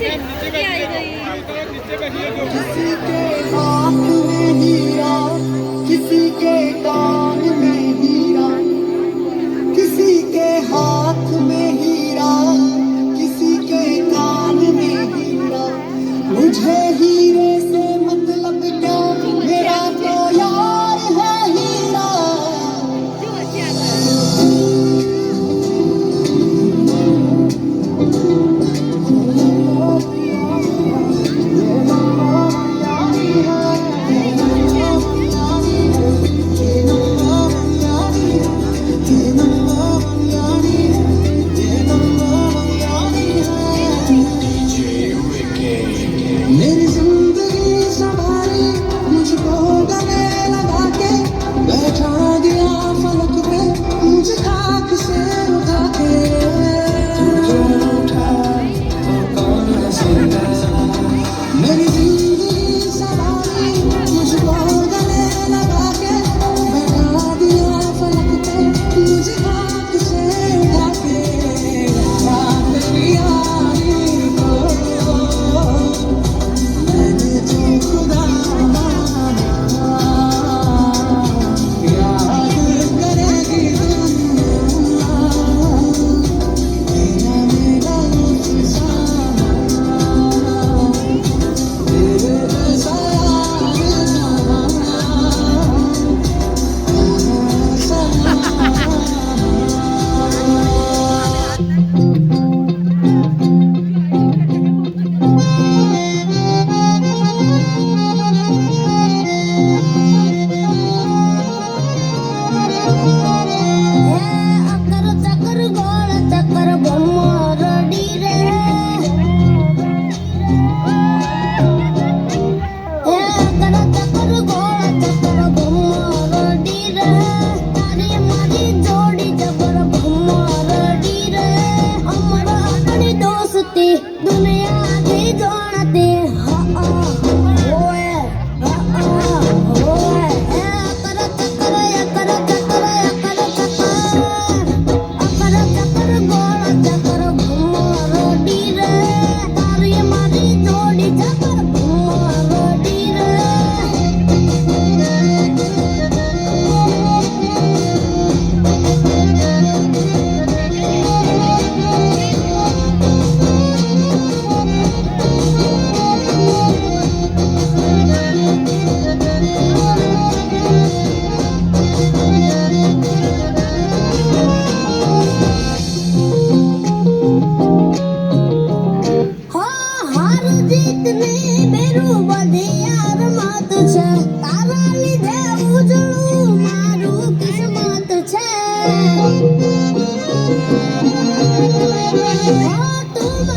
किसी के हाथ में हीरा, किसी के कान में हीरा, किसी के हाथ में हीरा, किसी के कान में हीरा। मुझे हीरे से मतलब क्या, मेरा तो यार है हीरा। मेरी जिंदगी संभाली मुझको गले लगा के, बैठा दिया फलक पे मुझे खाक से उठा के। तुझे उठा तो कौन हंसेगा। मेरी जिंदगी संभाली मुझको गले लगा के, बैठा दिया फलक पे मुझे खाक से उठा के। तेरी यारी को मैंने जो खुदा माना, याद करेगी दुनिया तेरा मेरा अफसाना। तेरे जैसा यार अकर चकर गोल चकर बोमरडी रे। अकर चकर गोल चकर बोमरडी रे। तारी मारी जोड़ी जबर बोमरडी रे। अमर अपनी दोस्ती दुनिया की जानती। होए होए अकर चकर अकर चकर अकर चकर अकर चकर गोल चकर बोमरडी रे। तारी मारी जोड़ी जबर बोमरडी रे। हार जीत नहीं मेरू बधी यार मत छे। तारा લીધે ઉજળું મારું કિસ્મત છે। તું